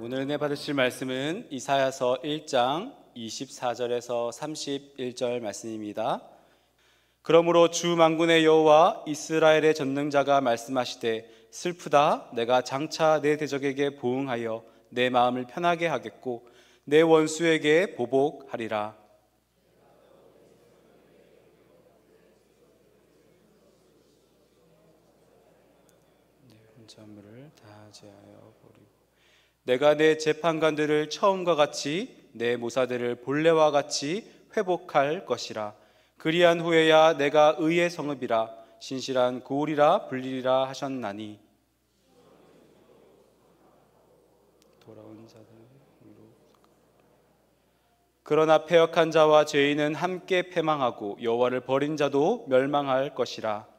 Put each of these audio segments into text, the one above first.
오늘 은혜 받으실 말씀은 이사야서 1장 24절에서 31절 말씀입니다. 그러므로 주 만군의 여호와 이스라엘의 전능자가 말씀하시되 슬프다 내가 장차 내 대적에게 보응하여 내 마음을 편하게 하겠고 내 원수에게 보복하리라. 혼자물을 다 제하여 버리고 내가 내 재판관들을 처음과 같이 내 모사들을 본래와 같이 회복할 것이라. 그리한 후에야 내가 의의 성읍이라 신실한 고울이라 불리리라 하셨나니. 돌아온 자들 그러나 패역한 자와 죄인은 함께 패망하고 여호와를 버린 자도 멸망할 것이라.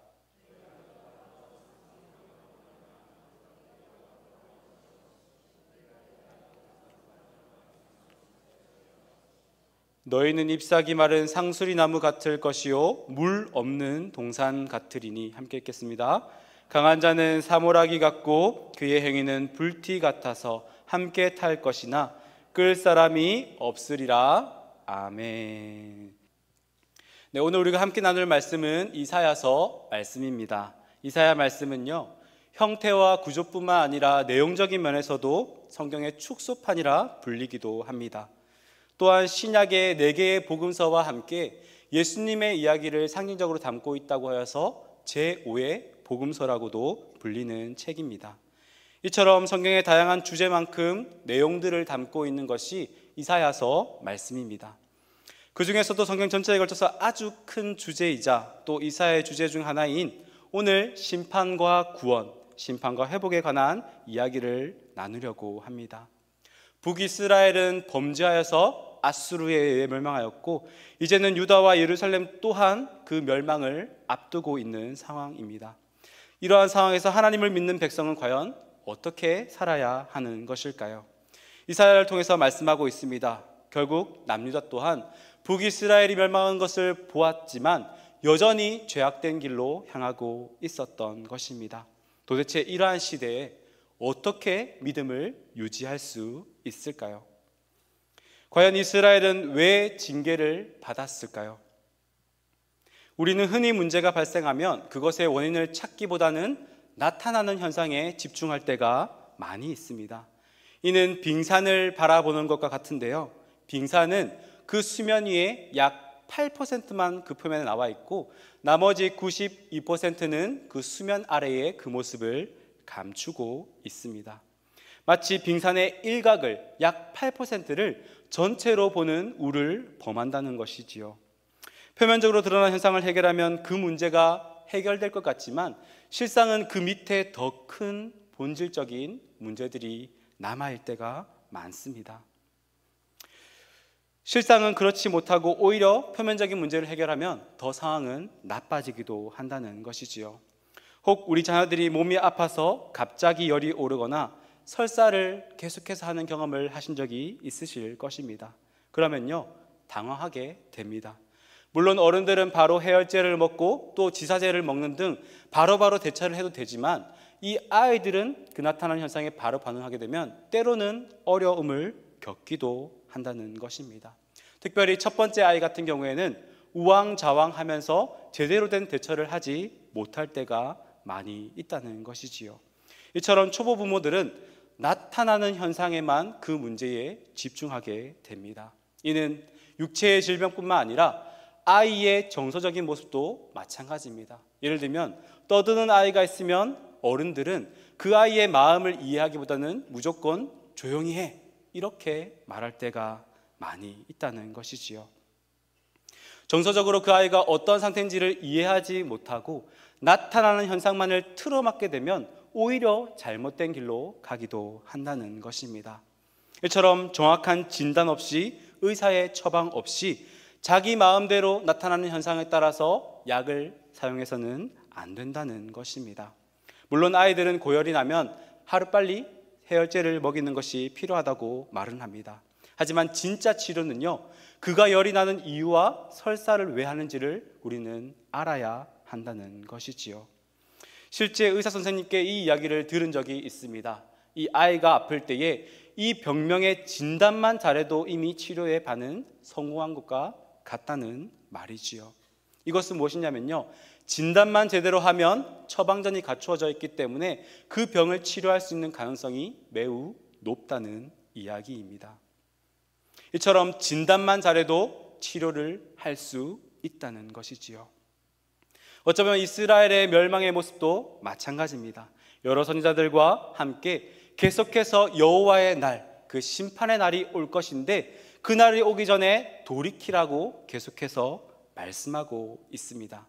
너희는 잎사귀 마른 상수리 나무 같을 것이요 물 없는 동산 같으리니. 함께 읽겠습니다. 강한 자는 사모라기 같고 그의 행위는 불티 같아서 함께 탈 것이나 끌 사람이 없으리라. 아멘. 네, 오늘 우리가 함께 나눌 말씀은 이사야서 말씀입니다. 이사야 말씀은요, 형태와 구조뿐만 아니라 내용적인 면에서도 성경의 축소판이라 불리기도 합니다. 또한 신약의 4개의 복음서와 함께 예수님의 이야기를 상징적으로 담고 있다고 하여서 제5의 복음서라고도 불리는 책입니다. 이처럼 성경의 다양한 주제만큼 내용들을 담고 있는 것이 이사야서 말씀입니다. 그 중에서도 성경 전체에 걸쳐서 아주 큰 주제이자 또 이사야의 주제 중 하나인 오늘 심판과 구원, 심판과 회복에 관한 이야기를 나누려고 합니다. 북이스라엘은 범죄하여서 아수르에 의해 멸망하였고 이제는 유다와 예루살렘 또한 그 멸망을 앞두고 있는 상황입니다. 이러한 상황에서 하나님을 믿는 백성은 과연 어떻게 살아야 하는 것일까요? 이사야를 통해서 말씀하고 있습니다. 결국 남유다 또한 북이스라엘이 멸망한 것을 보았지만 여전히 죄악된 길로 향하고 있었던 것입니다. 도대체 이러한 시대에 어떻게 믿음을 유지할 수 있을까요? 과연 이스라엘은 왜 징계를 받았을까요? 우리는 흔히 문제가 발생하면 그것의 원인을 찾기보다는 나타나는 현상에 집중할 때가 많이 있습니다. 이는 빙산을 바라보는 것과 같은데요. 빙산은 그 수면 위에 약 8%만 그 표면에 나와 있고 나머지 92%는 그 수면 아래에 그 모습을 감추고 있습니다. 마치 빙산의 일각을 약 8%를 전체로 보는 우를 범한다는 것이지요. 표면적으로 드러난 현상을 해결하면 그 문제가 해결될 것 같지만 실상은 그 밑에 더 큰 본질적인 문제들이 남아있을 때가 많습니다. 실상은 그렇지 못하고 오히려 표면적인 문제를 해결하면 더 상황은 나빠지기도 한다는 것이지요. 혹 우리 자녀들이 몸이 아파서 갑자기 열이 오르거나 설사를 계속해서 하는 경험을 하신 적이 있으실 것입니다. 그러면요, 당황하게 됩니다. 물론 어른들은 바로 해열제를 먹고 또 지사제를 먹는 등 바로바로 대처를 해도 되지만 이 아이들은 그 나타나는 현상에 바로 반응하게 되면 때로는 어려움을 겪기도 한다는 것입니다. 특별히 첫 번째 아이 같은 경우에는 우왕좌왕하면서 제대로 된 대처를 하지 못할 때가 많이 있다는 것이지요. 이처럼 초보 부모들은 나타나는 현상에만 그 문제에 집중하게 됩니다. 이는 육체의 질병뿐만 아니라 아이의 정서적인 모습도 마찬가지입니다. 예를 들면 떠드는 아이가 있으면 어른들은 그 아이의 마음을 이해하기보다는 무조건 조용히 해 이렇게 말할 때가 많이 있다는 것이지요. 정서적으로 그 아이가 어떤 상태인지를 이해하지 못하고 나타나는 현상만을 틀어막게 되면 오히려 잘못된 길로 가기도 한다는 것입니다. 이처럼 정확한 진단 없이 의사의 처방 없이 자기 마음대로 나타나는 현상에 따라서 약을 사용해서는 안 된다는 것입니다. 물론 아이들은 고열이 나면 하루빨리 해열제를 먹이는 것이 필요하다고 말은 합니다. 하지만 진짜 치료는요, 그가 열이 나는 이유와 설사를 왜 하는지를 우리는 알아야 한다는 것이지요. 실제 의사 선생님께 이 이야기를 들은 적이 있습니다. 이 아이가 아플 때에 이 병명의 진단만 잘해도 이미 치료의 반은 성공한 것과 같다는 말이지요. 이것은 무엇이냐면요, 진단만 제대로 하면 처방전이 갖추어져 있기 때문에 그 병을 치료할 수 있는 가능성이 매우 높다는 이야기입니다. 이처럼 진단만 잘해도 치료를 할 수 있다는 것이지요. 어쩌면 이스라엘의 멸망의 모습도 마찬가지입니다. 여러 선지자들과 함께 계속해서 여호와의 날, 그 심판의 날이 올 것인데 그 날이 오기 전에 돌이키라고 계속해서 말씀하고 있습니다.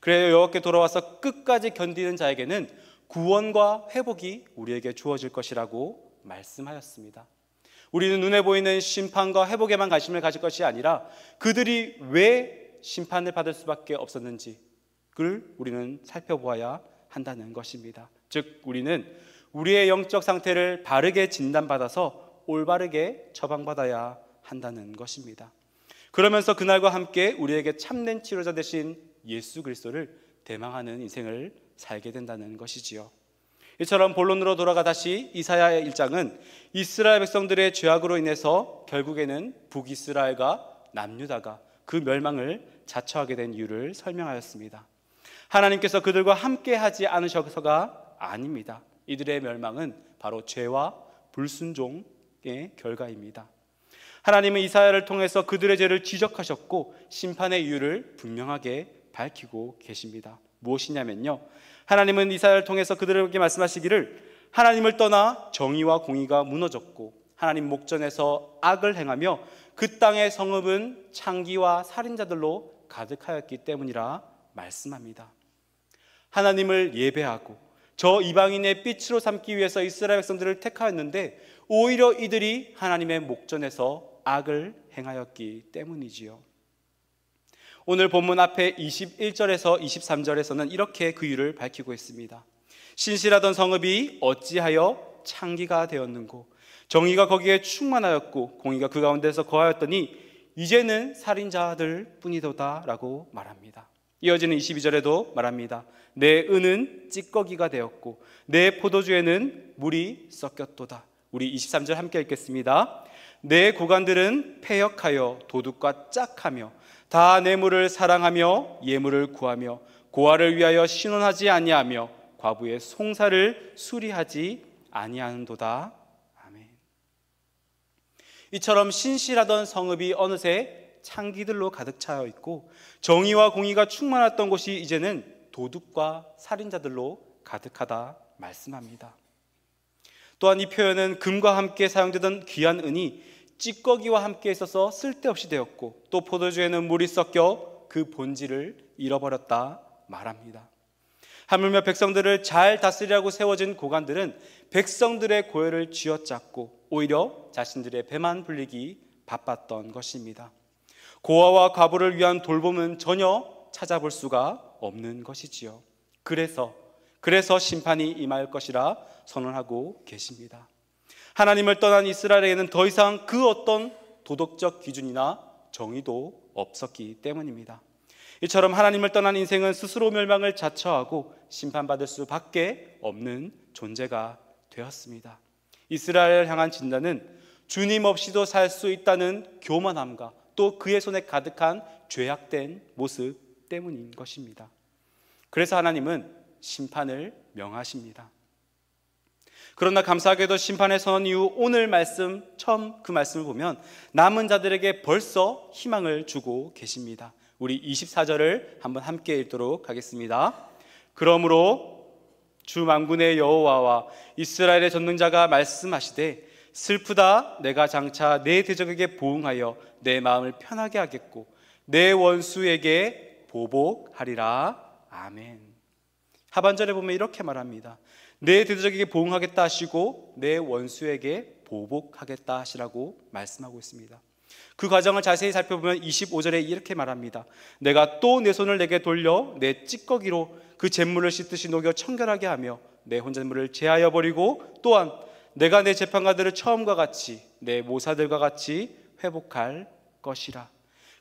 그래요, 여호와께 돌아와서 끝까지 견디는 자에게는 구원과 회복이 우리에게 주어질 것이라고 말씀하였습니다. 우리는 눈에 보이는 심판과 회복에만 관심을 가질 것이 아니라 그들이 왜 심판을 받을 수밖에 없었는지를 우리는 살펴보아야 한다는 것입니다. 즉 우리는 우리의 영적 상태를 바르게 진단받아서 올바르게 처방받아야 한다는 것입니다. 그러면서 그날과 함께 우리에게 참된 치료자 되신 예수 그리스도를 대망하는 인생을 살게 된다는 것이지요. 이처럼 본론으로 돌아가 다시 이사야 1장은 이스라엘 백성들의 죄악으로 인해서 결국에는 북이스라엘과 남유다가 그 멸망을 자처하게 된 이유를 설명하였습니다. 하나님께서 그들과 함께 하지 않으셔서가 아닙니다. 이들의 멸망은 바로 죄와 불순종의 결과입니다. 하나님은 이사야를 통해서 그들의 죄를 지적하셨고 심판의 이유를 분명하게 밝히고 계십니다. 무엇이냐면요, 하나님은 이사야를 통해서 그들에게 말씀하시기를 하나님을 떠나 정의와 공의가 무너졌고 하나님 목전에서 악을 행하며 그 땅의 성읍은 창기와 살인자들로 가득하였기 때문이라 말씀합니다. 하나님을 예배하고 저 이방인의 빛으로 삼기 위해서 이스라엘 백성들을 택하였는데 오히려 이들이 하나님의 목전에서 악을 행하였기 때문이지요. 오늘 본문 앞에 21절에서 23절에서는 이렇게 그 이유를 밝히고 있습니다. 신실하던 성읍이 어찌하여 창기가 되었는고 정의가 거기에 충만하였고 공의가 그 가운데서 거하였더니 이제는 살인자들 뿐이도다 라고 말합니다. 이어지는 22절에도 말합니다. 내 은은 찌꺼기가 되었고 내 포도주에는 물이 섞였도다. 우리 23절 함께 읽겠습니다. 내 구간들은 패역하여 도둑과 짝하며 다 뇌물을 사랑하며 예물을 구하며 고아를 위하여 신원하지 아니하며 과부의 송사를 수리하지 아니하는도다. 아멘. 이처럼 신실하던 성읍이 어느새 창기들로 가득 차여 있고 정의와 공의가 충만했던 곳이 이제는 도둑과 살인자들로 가득하다 말씀합니다. 또한 이 표현은 금과 함께 사용되던 귀한 은이 찌꺼기와 함께 있어서 쓸데없이 되었고 또 포도주에는 물이 섞여 그 본질을 잃어버렸다 말합니다. 하물며 백성들을 잘 다스리라고 세워진 고관들은 백성들의 고열을 쥐어짰고 오히려 자신들의 배만 불리기 바빴던 것입니다. 고아와 과부를 위한 돌봄은 전혀 찾아볼 수가 없는 것이지요. 그래서 심판이 임할 것이라 선언하고 계십니다. 하나님을 떠난 이스라엘에게는 더 이상 그 어떤 도덕적 기준이나 정의도 없었기 때문입니다. 이처럼 하나님을 떠난 인생은 스스로 멸망을 자처하고 심판받을 수밖에 없는 존재가 되었습니다. 이스라엘을 향한 진단은 주님 없이도 살 수 있다는 교만함과 또 그의 손에 가득한 죄악된 모습 때문인 것입니다. 그래서 하나님은 심판을 명하십니다. 그러나 감사하게도 심판의 선언 이후 오늘 말씀, 처음 그 말씀을 보면 남은 자들에게 벌써 희망을 주고 계십니다. 우리 24절을 한번 함께 읽도록 하겠습니다. 그러므로 주 만군의 여호와와 이스라엘의 전능자가 말씀하시되 슬프다 내가 장차 내 대적에게 보응하여 내 마음을 편하게 하겠고 내 원수에게 보복하리라. 아멘. 하반절에 보면 이렇게 말합니다. 내 대적에게 보응하겠다 하시고 내 원수에게 보복하겠다 하시라고 말씀하고 있습니다. 그 과정을 자세히 살펴보면 25절에 이렇게 말합니다. 내가 또 내 손을 내게 돌려 내 찌꺼기로 그 잿물을 씻듯이 녹여 청결하게 하며 내 혼잣물을 제하여 버리고 또한 내가 내 재판관들을 처음과 같이 내 모사들과 같이 회복할 것이라.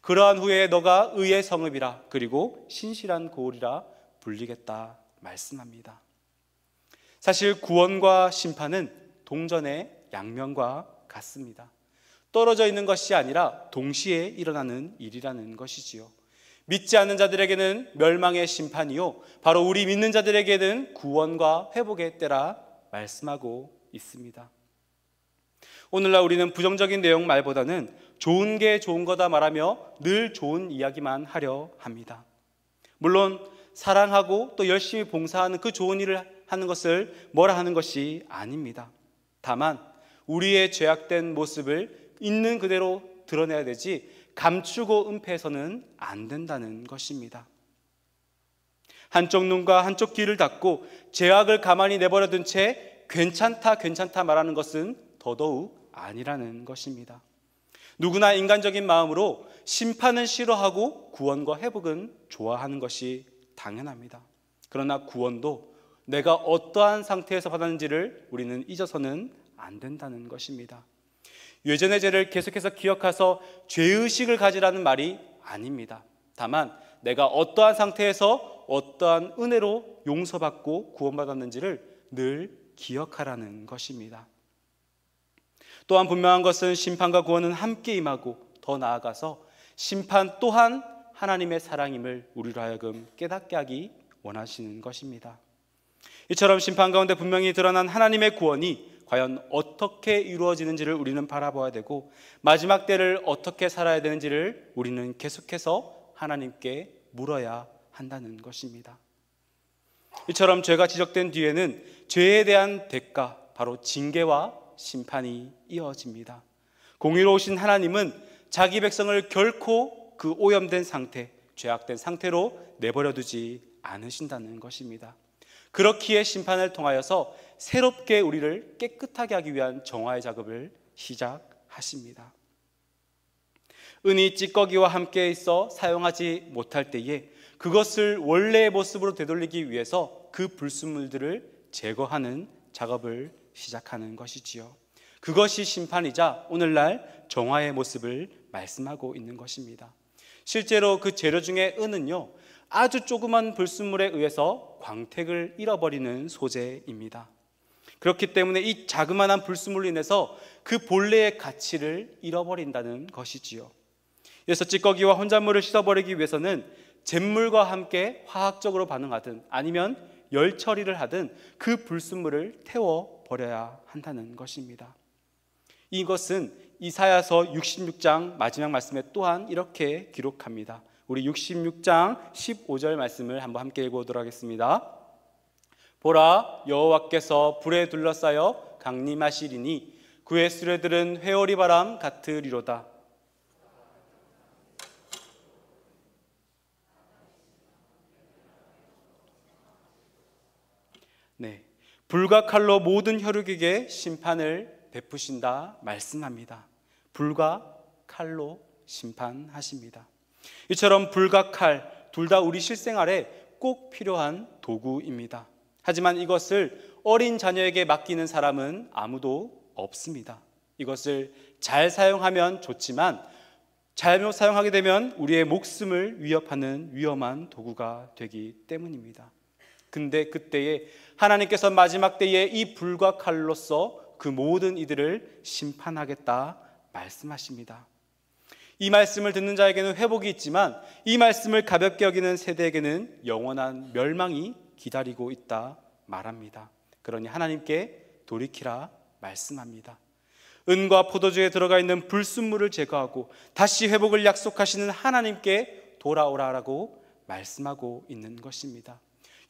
그러한 후에 너가 의의 성읍이라 그리고 신실한 고을이라 불리겠다 말씀합니다. 사실 구원과 심판은 동전의 양면과 같습니다. 떨어져 있는 것이 아니라 동시에 일어나는 일이라는 것이지요. 믿지 않는 자들에게는 멸망의 심판이요, 바로 우리 믿는 자들에게는 구원과 회복의 때라 말씀하고 있습니다. 오늘날 우리는 부정적인 내용 말보다는 좋은 게 좋은 거다 말하며 늘 좋은 이야기만 하려 합니다. 물론 사랑하고 또 열심히 봉사하는 그 좋은 일을 하는 것을 뭐라 하는 것이 아닙니다. 다만 우리의 죄악된 모습을 있는 그대로 드러내야 되지 감추고 은폐해서는 안 된다는 것입니다. 한쪽 눈과 한쪽 귀를 닫고 죄악을 가만히 내버려둔 채 괜찮다 말하는 것은 더더욱 아니라는 것입니다. 누구나 인간적인 마음으로 심판은 싫어하고 구원과 회복은 좋아하는 것이 당연합니다. 그러나 구원도 내가 어떠한 상태에서 받았는지를 우리는 잊어서는 안 된다는 것입니다. 예전의 죄를 계속해서 기억해서 죄의식을 가지라는 말이 아닙니다. 다만 내가 어떠한 상태에서 어떠한 은혜로 용서받고 구원받았는지를 늘 기억하라는 것입니다. 또한 분명한 것은 심판과 구원은 함께 임하고 더 나아가서 심판 또한 하나님의 사랑임을 우리로 하여금 깨닫게 하기 원하시는 것입니다. 이처럼 심판 가운데 분명히 드러난 하나님의 구원이 과연 어떻게 이루어지는지를 우리는 바라봐야 되고, 마지막 때를 어떻게 살아야 되는지를 우리는 계속해서 하나님께 물어야 한다는 것입니다. 이처럼 죄가 지적된 뒤에는 죄에 대한 대가, 바로 징계와 심판이 이어집니다. 공의로우신 하나님은 자기 백성을 결코 그 오염된 상태, 죄악된 상태로 내버려두지 않으신다는 것입니다. 그렇기에 심판을 통하여서 새롭게 우리를 깨끗하게 하기 위한 정화의 작업을 시작하십니다. 은이 찌꺼기와 함께 있어 사용하지 못할 때에 그것을 원래의 모습으로 되돌리기 위해서 그 불순물들을 제거하는 작업을 시작하는 것이지요. 그것이 심판이자 오늘날 정화의 모습을 말씀하고 있는 것입니다. 실제로 그 재료 중에 은은요, 아주 조그만 불순물에 의해서 광택을 잃어버리는 소재입니다. 그렇기 때문에 이 자그마한 불순물로 인해서 그 본래의 가치를 잃어버린다는 것이지요. 그래서 찌꺼기와 혼잣물을 씻어버리기 위해서는 잿물과 함께 화학적으로 반응하든 아니면 열 처리를 하든 그 불순물을 태워버려야 한다는 것입니다. 이것은 이사야서 66장 마지막 말씀에 또한 이렇게 기록합니다. 우리 66장 15절 말씀을 한번 함께 읽어보도록 하겠습니다. 보라, 여호와께서 불에 둘러싸여 강림하시리니 그의 수레들은 회오리 바람 같으리로다. 네, 불과 칼로 모든 혈육에게 심판을 베푸신다 말씀합니다. 불과 칼로 심판하십니다. 이처럼 불과 칼 둘 다 우리 실생활에 꼭 필요한 도구입니다. 하지만 이것을 어린 자녀에게 맡기는 사람은 아무도 없습니다. 이것을 잘 사용하면 좋지만 잘못 사용하게 되면 우리의 목숨을 위협하는 위험한 도구가 되기 때문입니다. 근데 그때에 하나님께서 마지막 때에 이 불과 칼로서 그 모든 이들을 심판하겠다 말씀하십니다. 이 말씀을 듣는 자에게는 회복이 있지만 이 말씀을 가볍게 여기는 세대에게는 영원한 멸망이 기다리고 있다 말합니다. 그러니 하나님께 돌이키라 말씀합니다. 은과 포도주에 들어가 있는 불순물을 제거하고 다시 회복을 약속하시는 하나님께 돌아오라라고 말씀하고 있는 것입니다.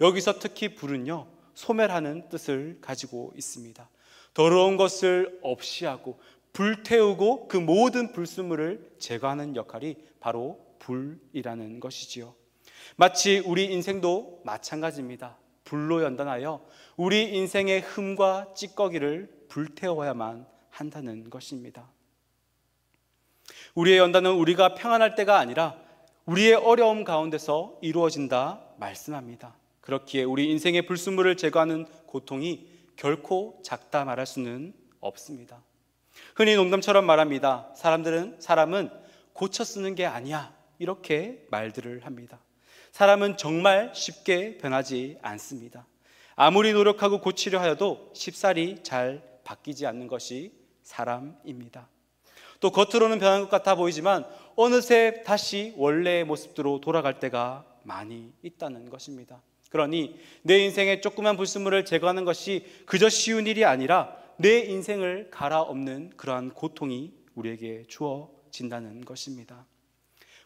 여기서 특히 불은요, 소멸하는 뜻을 가지고 있습니다. 더러운 것을 없이 하고 불태우고 그 모든 불순물을 제거하는 역할이 바로 불이라는 것이지요. 마치 우리 인생도 마찬가지입니다. 불로 연단하여 우리 인생의 흠과 찌꺼기를 불태워야만 한다는 것입니다. 우리의 연단은 우리가 평안할 때가 아니라 우리의 어려움 가운데서 이루어진다 말씀합니다. 그렇기에 우리 인생의 불순물을 제거하는 고통이 결코 작다 말할 수는 없습니다. 흔히 농담처럼 말합니다. 사람은 고쳐 쓰는 게 아니야, 이렇게 말들을 합니다. 사람은 정말 쉽게 변하지 않습니다. 아무리 노력하고 고치려 하여도 쉽사리 잘 바뀌지 않는 것이 사람입니다. 또 겉으로는 변한 것 같아 보이지만 어느새 다시 원래의 모습대로 돌아갈 때가 많이 있다는 것입니다. 그러니 내 인생의 조그만 불순물을 제거하는 것이 그저 쉬운 일이 아니라 내 인생을 갈아엎는 그러한 고통이 우리에게 주어진다는 것입니다.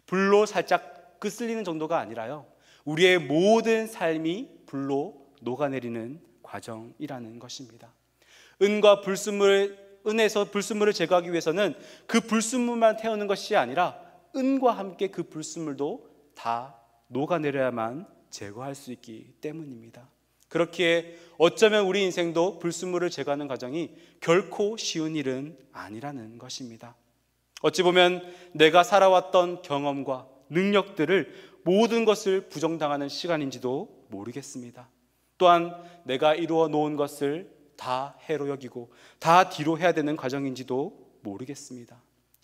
불로 살짝 끄슬리는 정도가 아니라요, 우리의 모든 삶이 불로 녹아내리는 과정이라는 것입니다. 은에서 불순물을 제거하기 위해서는 그 불순물만 태우는 것이 아니라 은과 함께 그 불순물도 다 녹아내려야만 제거할 수 있기 때문입니다. 그렇기에 어쩌면 우리 인생도 불순물을 제거하는 과정이 결코 쉬운 일은 아니라는 것입니다. 어찌 보면 내가 살아왔던 경험과 능력들을 모든 것을 부정당하는 시간인지도 모르겠습니다. 또한 내가 이루어 놓은 것을 다 해로 여기고 다 뒤로 해야 되는 과정인지도 모르겠습니다.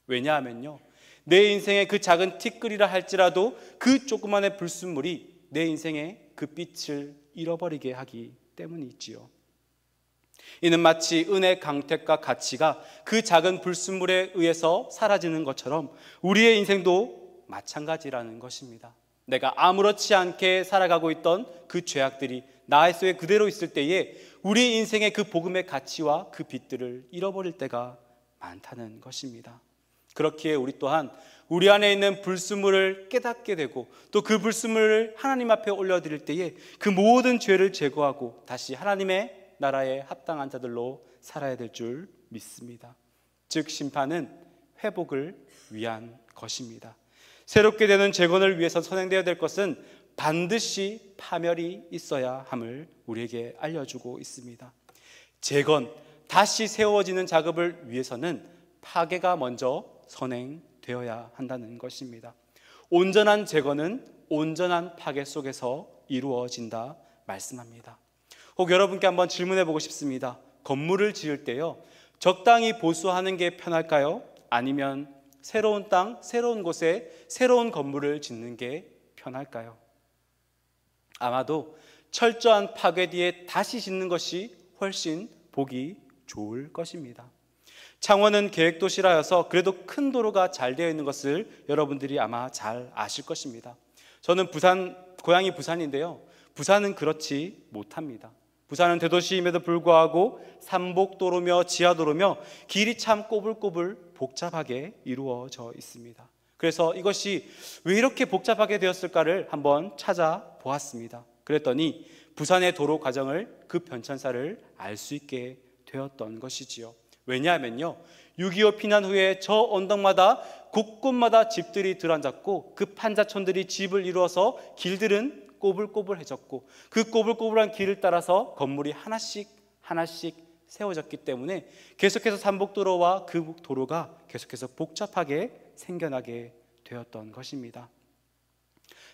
왜냐하면요, 내 인생의 그 작은 티끌이라 할지라도 그 조그만의 불순물이 내 인생의 그 빛을 잃어버리게 하기 때문이지요. 이는 마치 은의 강택과 가치가 그 작은 불순물에 의해서 사라지는 것처럼 우리의 인생도 마찬가지라는 것입니다. 내가 아무렇지 않게 살아가고 있던 그 죄악들이 나 속에 그대로 있을 때에 우리 인생의 그 복음의 가치와 그 빛들을 잃어버릴 때가 많다는 것입니다. 그렇기에 우리 또한 우리 안에 있는 불순물을 깨닫게 되고 또 그 불순물을 하나님 앞에 올려드릴 때에 그 모든 죄를 제거하고 다시 하나님의 나라에 합당한 자들로 살아야 될 줄 믿습니다. 즉 심판은 회복을 위한 것입니다. 새롭게 되는 재건을 위해서 선행되어야 될 것은 반드시 파멸이 있어야 함을 우리에게 알려주고 있습니다. 재건, 다시 세워지는 작업을 위해서는 파괴가 먼저 선행되어야 한다는 것입니다. 온전한 재건은 온전한 파괴 속에서 이루어진다 말씀합니다. 혹 여러분께 한번 질문해 보고 싶습니다. 건물을 지을 때요, 적당히 보수하는 게 편할까요? 아니면 새로운 땅, 새로운 곳에 새로운 건물을 짓는 게 편할까요? 아마도 철저한 파괴 뒤에 다시 짓는 것이 훨씬 보기 좋을 것입니다. 창원은 계획도시라여서 그래도 큰 도로가 잘 되어 있는 것을 여러분들이 아마 잘 아실 것입니다. 저는 고향이 부산인데요, 부산은 그렇지 못합니다. 부산은 대도시임에도 불구하고 산복도로며 지하도로며 길이 참 꼬불꼬불 복잡하게 이루어져 있습니다. 그래서 이것이 왜 이렇게 복잡하게 되었을까를 한번 찾아보았습니다. 그랬더니 부산의 도로 과정을 그 변천사를 알 수 있게 되었던 것이지요. 왜냐하면요, 6.25 피난 후에 저 언덕마다 곳곳마다 집들이 들어앉았고 그 판자촌들이 집을 이루어서 길들은 꼬불꼬불해졌고 그 꼬불꼬불한 길을 따라서 건물이 하나씩 세워졌기 때문에 계속해서 산복도로와 그 도로가 계속해서 복잡하게 생겨나게 되었던 것입니다.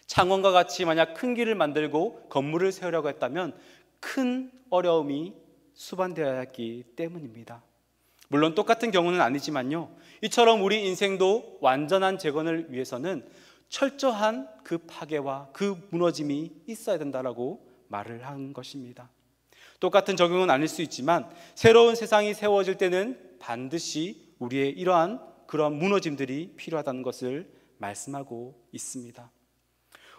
창원과 같이 만약 큰 길을 만들고 건물을 세우려고 했다면 큰 어려움이 수반되어야 했기 때문입니다. 물론 똑같은 경우는 아니지만요, 이처럼 우리 인생도 완전한 재건을 위해서는 철저한 그 파괴와 그 무너짐이 있어야 된다라고 말을 한 것입니다. 똑같은 적용은 아닐 수 있지만 새로운 세상이 세워질 때는 반드시 우리의 이러한 그런 무너짐들이 필요하다는 것을 말씀하고 있습니다.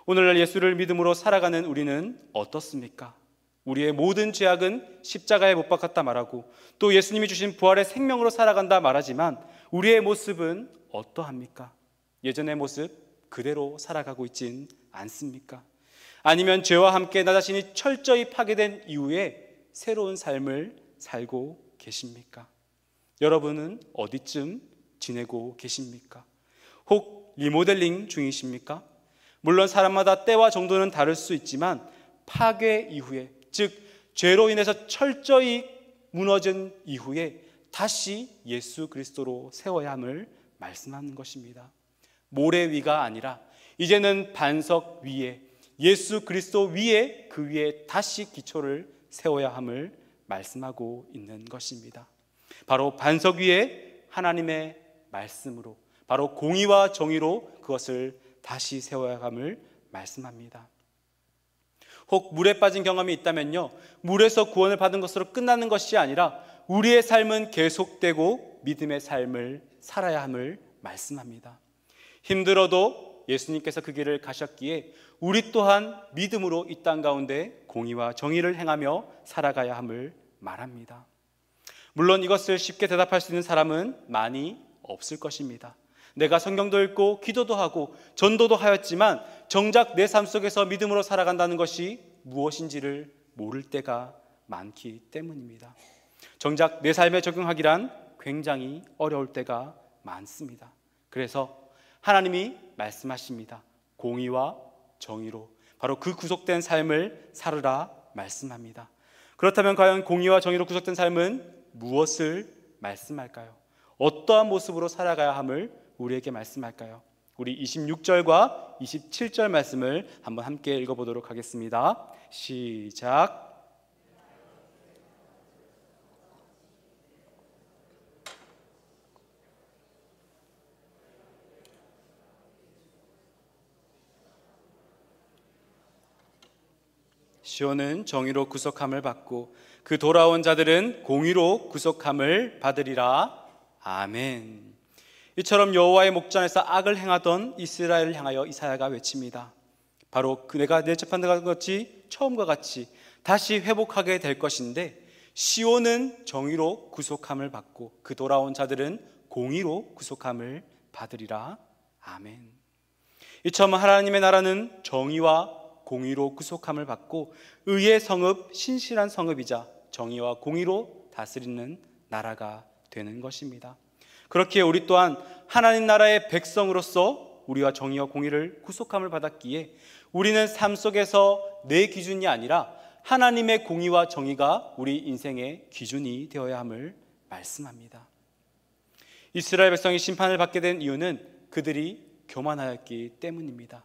오늘날 예수를 믿음으로 살아가는 우리는 어떻습니까? 우리의 모든 죄악은 십자가에 못 박았다 말하고 또 예수님이 주신 부활의 생명으로 살아간다 말하지만 우리의 모습은 어떠합니까? 예전의 모습 그대로 살아가고 있진 않습니까? 아니면 죄와 함께 나 자신이 철저히 파괴된 이후에 새로운 삶을 살고 계십니까? 여러분은 어디쯤 지내고 계십니까? 혹 리모델링 중이십니까? 물론 사람마다 때와 정도는 다를 수 있지만 파괴 이후에, 즉 죄로 인해서 철저히 무너진 이후에 다시 예수 그리스도로 세워야 함을 말씀하는 것입니다. 모래 위가 아니라 이제는 반석 위에, 예수 그리스도 위에, 그 위에 다시 기초를 세워야 함을 말씀하고 있는 것입니다. 바로 반석 위에 하나님의 말씀으로, 바로 공의와 정의로 그것을 다시 세워야 함을 말씀합니다. 혹 물에 빠진 경험이 있다면요, 물에서 구원을 받은 것으로 끝나는 것이 아니라 우리의 삶은 계속되고 믿음의 삶을 살아야 함을 말씀합니다. 힘들어도 예수님께서 그 길을 가셨기에 우리 또한 믿음으로 이 땅 가운데 공의와 정의를 행하며 살아가야 함을 말합니다. 물론 이것을 쉽게 대답할 수 있는 사람은 많이 없을 것입니다. 내가 성경도 읽고 기도도 하고 전도도 하였지만 정작 내 삶 속에서 믿음으로 살아간다는 것이 무엇인지를 모를 때가 많기 때문입니다. 정작 내 삶에 적용하기란 굉장히 어려울 때가 많습니다. 그래서 하나님이 말씀하십니다. 공의와 정의로 바로 그 구속된 삶을 살으라 말씀합니다. 그렇다면 과연 공의와 정의로 구속된 삶은 무엇을 말씀할까요? 어떠한 모습으로 살아가야 함을 우리에게 말씀할까요? 우리 26절과 27절 말씀을 한번 함께 읽어보도록 하겠습니다. 시작. 시온은 정의로 구속함을 받고 그 돌아온 자들은 공의로 구속함을 받으리라. 아멘. 이처럼 여호와의 목전에서 악을 행하던 이스라엘을 향하여 이사야가 외칩니다. 바로 내가 내접한 것이 처음과 같이 다시 회복하게 될 것인데 시온은 정의로 구속함을 받고 그 돌아온 자들은 공의로 구속함을 받으리라. 아멘. 이처럼 하나님의 나라는 정의와 공의로 구속함을 받고 의의 성읍, 신실한 성읍이자 정의와 공의로 다스리는 나라가 되는 것입니다. 그렇기에 우리 또한 하나님 나라의 백성으로서 우리와 정의와 공의를 구속함을 받았기에 우리는 삶 속에서 내 기준이 아니라 하나님의 공의와 정의가 우리 인생의 기준이 되어야 함을 말씀합니다. 이스라엘 백성이 심판을 받게 된 이유는 그들이 교만하였기 때문입니다.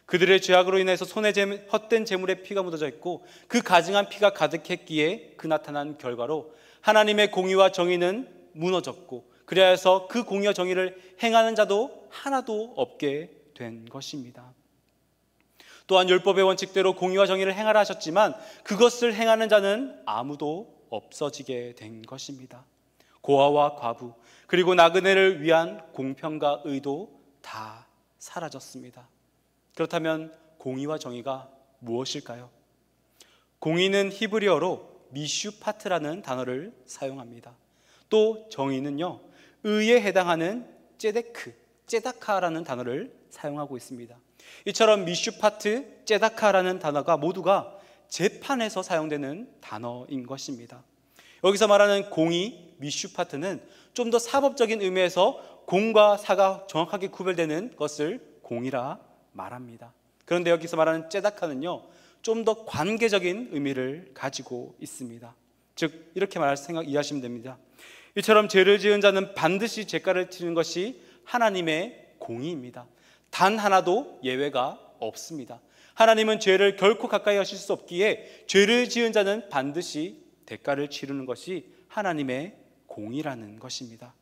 그들의 죄악으로 인해서 손에 헛된 재물에 피가 묻어져 있고 그 가증한 피가 가득했기에 그 나타난 결과로 하나님의 공의와 정의는 무너졌고 그래야 해서 그 공의와 정의를 행하는 자도 하나도 없게 된 것입니다. 또한 율법의 원칙대로 공의와 정의를 행하라 하셨지만 그것을 행하는 자는 아무도 없어지게 된 것입니다. 고아와 과부 그리고 나그네를 위한 공평과 의도 다 사라졌습니다. 그렇다면 공의와 정의가 무엇일까요? 공의는 히브리어로 미슈파트라는 단어를 사용합니다. 또 정의는요, 의에 해당하는 째다카라는 단어를 사용하고 있습니다. 이처럼 미슈파트, 째다카라는 단어가 모두가 재판에서 사용되는 단어인 것입니다. 여기서 말하는 공의, 미슈파트는 좀 더 사법적인 의미에서 공과 사가 정확하게 구별되는 것을 공의라 말합니다. 그런데 여기서 말하는 째다카는요, 좀 더 관계적인 의미를 가지고 있습니다. 즉 이렇게 이해하시면 됩니다. 이처럼 죄를 지은 자는 반드시 죄가를 치는 것이 하나님의 공의입니다. 단 하나도 예외가 없습니다. 하나님은 죄를 결코 가까이 하실 수 없기에 죄를 지은 자는 반드시 대가를 치르는 것이 하나님의 공의라는 것입니다.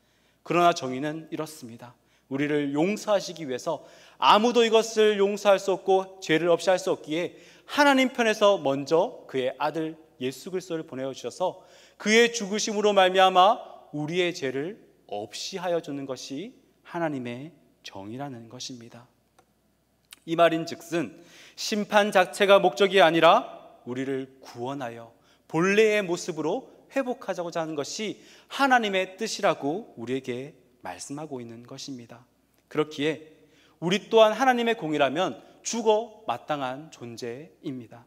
그러나 정의는 이렇습니다. 우리를 용서하시기 위해서 아무도 이것을 용서할 수 없고 죄를 없이 할 수 없기에 하나님 편에서 먼저 그의 아들 예수 그리스도를 보내주셔서 그의 죽으심으로 말미암아 우리의 죄를 없이 하여 주는 것이 하나님의 정의라는 것입니다. 이 말인즉슨 심판 자체가 목적이 아니라 우리를 구원하여 본래의 모습으로 회복하자고자 하는 것이 하나님의 뜻이라고 우리에게 말씀하고 있는 것입니다. 그렇기에 우리 또한 하나님의 공의라면 죽어 마땅한 존재입니다.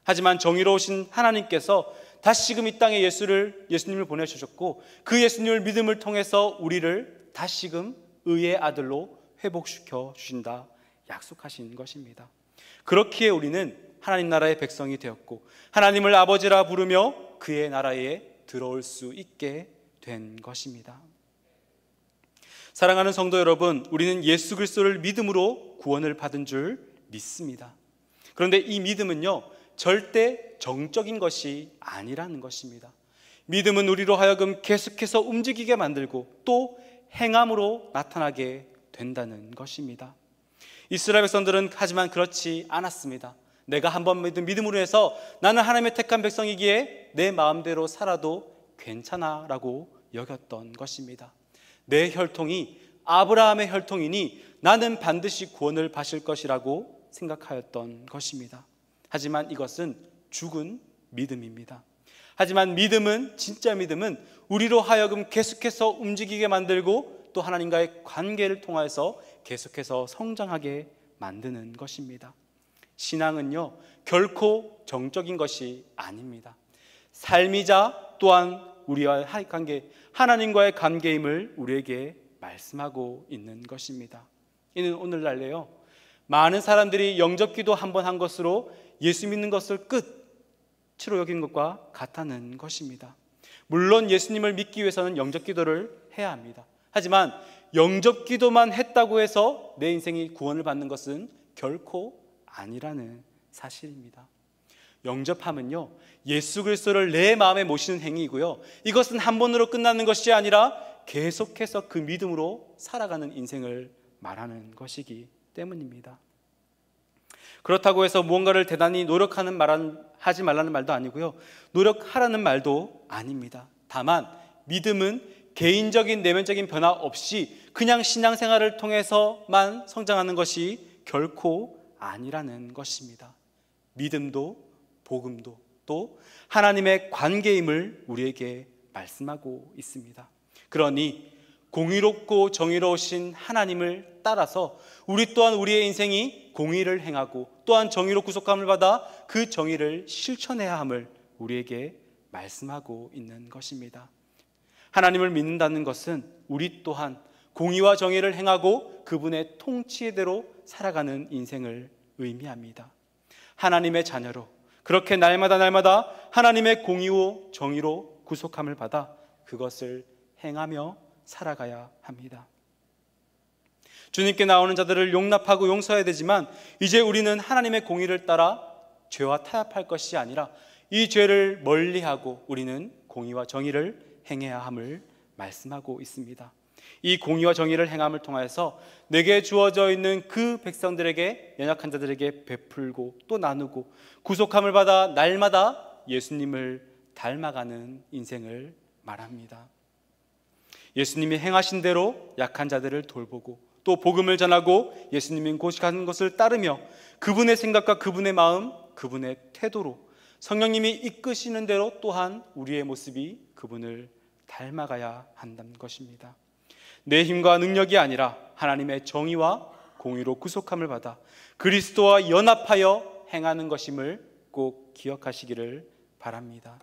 하지만 정의로우신 하나님께서 다시금 이 땅에 예수님을 보내주셨고 그 예수님을 믿음을 통해서 우리를 다시금 의의 아들로 회복시켜 주신다 약속하신 것입니다. 그렇기에 우리는 하나님 나라의 백성이 되었고 하나님을 아버지라 부르며 그의 나라에 들어올 수 있게 된 것입니다. 사랑하는 성도 여러분, 우리는 예수 그리스도를 믿음으로 구원을 받은 줄 믿습니다. 그런데 이 믿음은요, 절대 정적인 것이 아니라는 것입니다. 믿음은 우리로 하여금 계속해서 움직이게 만들고 또 행함으로 나타나게 된다는 것입니다. 이스라엘 백성들은 하지만 그렇지 않았습니다. 내가 한번 믿은 믿음으로 해서 나는 하나님의 택한 백성이기에 내 마음대로 살아도 괜찮아라고 여겼던 것입니다. 내 혈통이 아브라함의 혈통이니 나는 반드시 구원을 받을 것이라고 생각하였던 것입니다. 하지만 이것은 죽은 믿음입니다. 하지만 믿음은, 진짜 믿음은 우리로 하여금 계속해서 움직이게 만들고 또 하나님과의 관계를 통해서 계속해서 성장하게 만드는 것입니다. 신앙은요, 결코 정적인 것이 아닙니다. 삶이자 또한 우리와의 관계, 하나님과의 관계임을 우리에게 말씀하고 있는 것입니다. 이는 오늘날에요, 많은 사람들이 영접기도 한 번 한 것으로 예수 믿는 것을 끝으로 여긴 것과 같다는 것입니다. 물론 예수님을 믿기 위해서는 영접기도를 해야 합니다. 하지만 영접기도만 했다고 해서 내 인생이 구원을 받는 것은 결코 아니라는 사실입니다. 영접함은요, 예수 그리스도를 내 마음에 모시는 행위이고요, 이것은 한 번으로 끝나는 것이 아니라 계속해서 그 믿음으로 살아가는 인생을 말하는 것이기 때문입니다. 그렇다고 해서 무언가를 대단히 하지 말라는 말도 아니고요, 노력하라는 말도 아닙니다. 다만 믿음은 개인적인 내면적인 변화 없이 그냥 신앙생활을 통해서만 성장하는 것이 결코 아니라는 것입니다. 믿음도 복음도 또 하나님의 관계임을 우리에게 말씀하고 있습니다. 그러니 공의롭고 정의로우신 하나님을 따라서 우리 또한 우리의 인생이 공의를 행하고 또한 정의로 구속함을 받아 그 정의를 실천해야 함을 우리에게 말씀하고 있는 것입니다. 하나님을 믿는다는 것은 우리 또한 공의와 정의를 행하고 그분의 통치대로 살아가는 인생을 의미합니다. 하나님의 자녀로 그렇게 날마다 하나님의 공의와 정의로 구속함을 받아 그것을 행하며 살아가야 합니다. 주님께 나오는 자들을 용납하고 용서해야 되지만 이제 우리는 하나님의 공의를 따라 죄와 타협할 것이 아니라 이 죄를 멀리하고 우리는 공의와 정의를 행해야 함을 말씀하고 있습니다. 이 공의와 정의를 행함을 통해서 내게 주어져 있는 그 백성들에게, 연약한 자들에게 베풀고 또 나누고 구속함을 받아 날마다 예수님을 닮아가는 인생을 말합니다. 예수님이 행하신 대로 약한 자들을 돌보고 또 복음을 전하고 예수님이 고식하는 것을 따르며 그분의 생각과 그분의 마음, 그분의 태도로 성령님이 이끄시는 대로 또한 우리의 모습이 그분을 닮아가야 한다는 것입니다. 내 힘과 능력이 아니라 하나님의 정의와 공의로 구속함을 받아 그리스도와 연합하여 행하는 것임을 꼭 기억하시기를 바랍니다.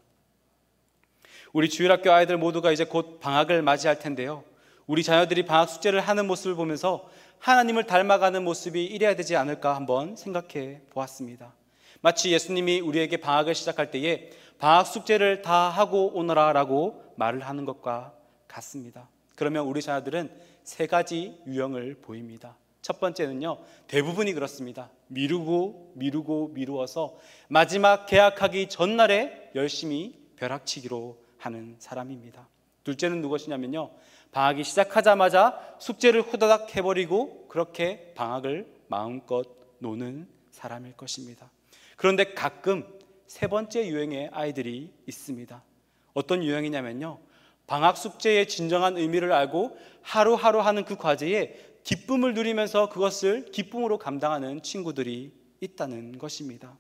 우리 주일학교 아이들 모두가 이제 곧 방학을 맞이할 텐데요, 우리 자녀들이 방학 숙제를 하는 모습을 보면서 하나님을 닮아가는 모습이 이래야 되지 않을까 한번 생각해 보았습니다. 마치 예수님이 우리에게 방학을 시작할 때에 방학 숙제를 다 하고 오너라 라고 말을 하는 것과 같습니다. 그러면 우리 자녀들은 세 가지 유형을 보입니다. 첫 번째는요, 대부분이 그렇습니다. 미루어서 마지막 개학하기 전날에 열심히 벼락치기로 하는 사람입니다. 둘째는 무엇이냐면요, 방학이 시작하자마자 숙제를 후다닥 해버리고 그렇게 방학을 마음껏 노는 사람일 것입니다. 그런데 가끔 세 번째 유형의 아이들이 있습니다. 어떤 유형이냐면요, 방학 숙제의 진정한 의미를 알고 하루하루 하는 그 과제에 기쁨을 누리면서 그것을 기쁨으로 감당하는 친구들이 있다는 것입니다.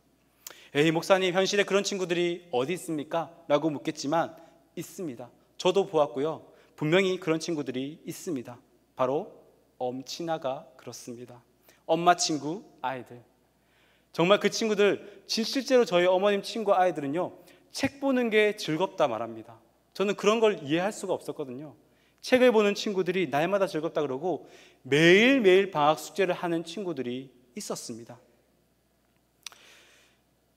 에이 목사님, 현실에 그런 친구들이 어디 있습니까? 라고 묻겠지만 있습니다. 저도 보았고요, 분명히 그런 친구들이 있습니다. 바로 엄친아가 그렇습니다. 엄마 친구 아이들, 정말 그 친구들, 실제로 저희 어머님 친구 아이들은요, 책 보는 게 즐겁다 말합니다. 저는 그런 걸 이해할 수가 없었거든요. 책을 보는 친구들이 날마다 즐겁다 그러고 매일매일 방학 숙제를 하는 친구들이 있었습니다.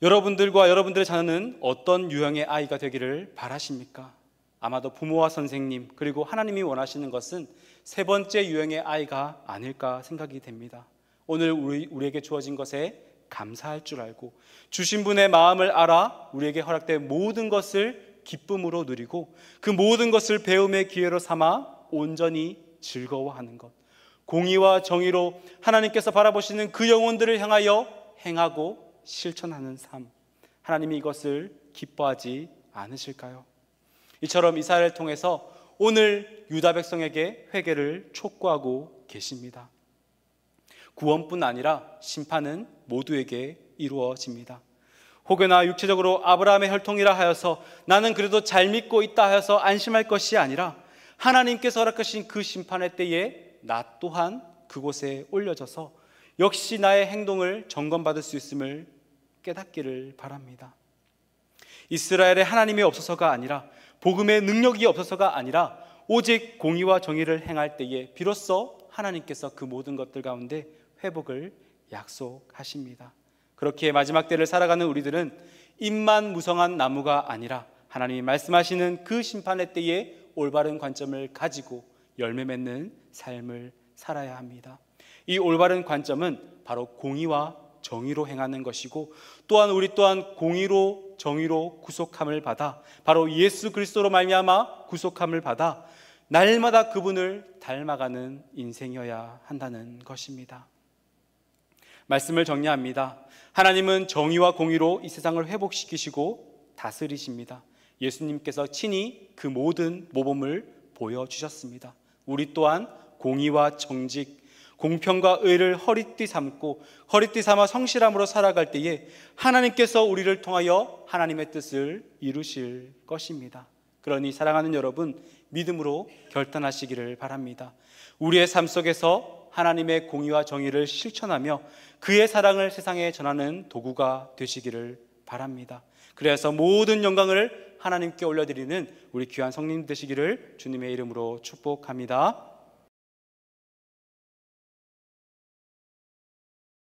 여러분들과 여러분들의 자녀는 어떤 유형의 아이가 되기를 바라십니까? 아마도 부모와 선생님 그리고 하나님이 원하시는 것은 세 번째 유형의 아이가 아닐까 생각이 됩니다. 오늘 우리에게 주어진 것에 감사할 줄 알고 주신 분의 마음을 알아 우리에게 허락된 모든 것을 기쁨으로 누리고 그 모든 것을 배움의 기회로 삼아 온전히 즐거워하는 것, 공의와 정의로 하나님께서 바라보시는 그 영혼들을 향하여 행하고 실천하는 삶, 하나님이 이것을 기뻐하지 않으실까요? 이처럼 이스라엘을 통해서 오늘 유다 백성에게 회개를 촉구하고 계십니다. 구원뿐 아니라 심판은 모두에게 이루어집니다. 혹여나 육체적으로 아브라함의 혈통이라 하여서 나는 그래도 잘 믿고 있다 하여서 안심할 것이 아니라 하나님께서 허락하신 그 심판의 때에 나 또한 그곳에 올려져서 역시 나의 행동을 점검받을 수 있음을 깨닫기를 바랍니다. 이스라엘의 하나님이 없어서가 아니라, 복음의 능력이 없어서가 아니라 오직 공의와 정의를 행할 때에 비로소 하나님께서 그 모든 것들 가운데 회복을 약속하십니다. 그렇게 마지막 때를 살아가는 우리들은 잎만 무성한 나무가 아니라 하나님이 말씀하시는 그 심판의 때에 올바른 관점을 가지고 열매 맺는 삶을 살아야 합니다. 이 올바른 관점은 바로 공의와 정의로 행하는 것이고, 또한 우리 또한 공의로 정의로 구속함을 받아 바로 예수 그리스도로 말미암아 구속함을 받아 날마다 그분을 닮아가는 인생이어야 한다는 것입니다. 말씀을 정리합니다. 하나님은 정의와 공의로 이 세상을 회복시키시고 다스리십니다. 예수님께서 친히 그 모든 모범을 보여주셨습니다. 우리 또한 공의와 정직, 공평과 의를 허리띠 삼아 성실함으로 살아갈 때에 하나님께서 우리를 통하여 하나님의 뜻을 이루실 것입니다. 그러니 사랑하는 여러분, 믿음으로 결단하시기를 바랍니다. 우리의 삶 속에서 하나님의 공의와 정의를 실천하며 그의 사랑을 세상에 전하는 도구가 되시기를 바랍니다. 그래서 모든 영광을 하나님께 올려드리는 우리 귀한 성님 되시기를 주님의 이름으로 축복합니다.